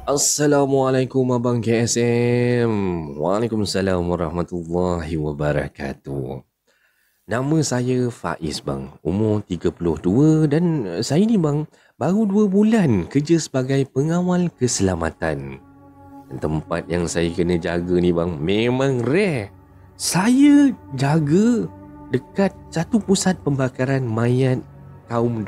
Assalamualaikum Abang KSM. Waalaikumsalam warahmatullahi wabarakatuh. Nama saya Faiz bang, umur 32 dan saya ni bang baru 2 bulan kerja sebagai pengawal keselamatan. Dan tempat yang saya kena jaga ni bang memang rare. Saya jaga dekat satu pusat pembakaran mayat kaum ...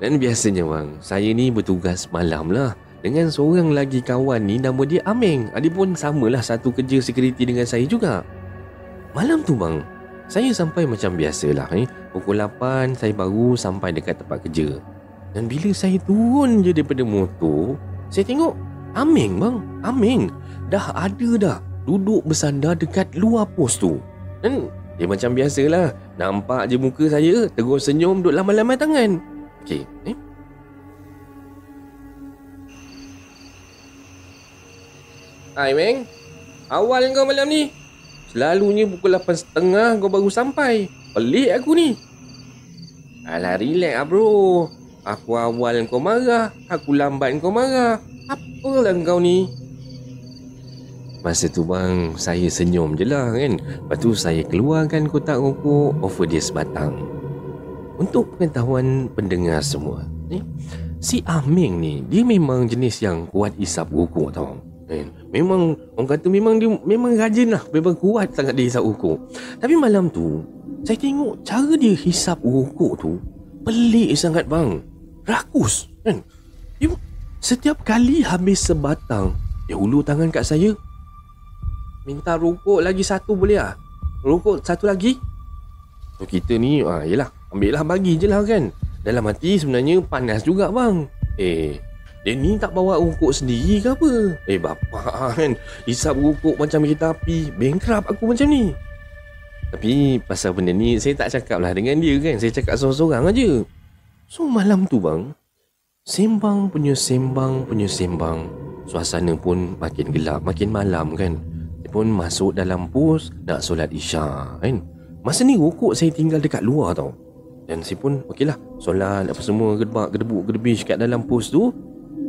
Dan biasanya bang, saya ni bertugas malam lah dengan seorang lagi kawan ni nama dia Ameng. Dia pun samalah satu kerja security dengan saya juga. Malam tu bang, saya sampai macam biasalah pukul 8 saya baru sampai dekat tempat kerja. Dan bila saya turun je daripada motor, saya tengok Ameng bang, Ameng dah ada dah duduk bersandar dekat luar pos tu. Dan dia macam biasalah, nampak je muka saya terus senyum duk lambai-lambai tangan. Okey, Hai Meng, awal kau malam ni. Selalunya pukul 8.30 kau baru sampai. Pelik aku ni. Alah, relax lah bro. Aku awal kau marah, aku lambat kau marah. Apalah kau ni? Masa tu bang, saya senyum je lah kan. Lepas tu saya keluarkan kotak rokok, offer dia sebatang. Untuk pengetahuan pendengar semua, si Ameng ni, dia memang jenis yang kuat isap rokok tau. Memang orang kata memang dia memang rajin lah, memang kuat sangat dia hisap rokok. Tapi malam tu saya tengok cara dia hisap rokok tu pelik sangat bang. Rakus kan. Dia setiap kali habis sebatang, dia hulur tangan kat saya. Minta rokok lagi satu boleh lah? Rokok satu lagi? So kita ni yelah, ambil lah, bagi je lah kan. Dalam hati sebenarnya panas juga bang. Dia ni tak bawa rokok sendiri ke apa? Bapak kan, hisap rokok macam kereta api. Bankrupt aku macam ni. Tapi pasal benda ni saya tak cakap lah dengan dia kan. Saya cakap sorang-sorang aja. So malam tu bang, sembang punya sembang. Suasana pun makin gelap, makin malam kan. Dia pun masuk dalam pos nak solat isyak kan. Masa ni rokok saya tinggal dekat luar tau. Dan saya pun okeylah, solat apa semua, gedebuk-gedebis kat dalam pos tu.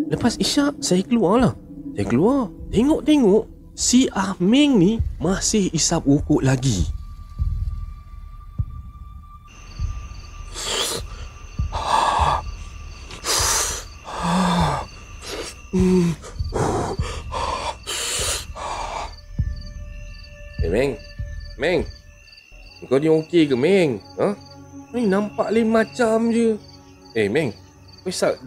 Lepas isyak saya keluar lah. Saya keluar, tengok si Ameng ni masih isap rokok lagi. Meng, kau ni okey ke Meng? Ni nampak lain macam je. Meng, kau isap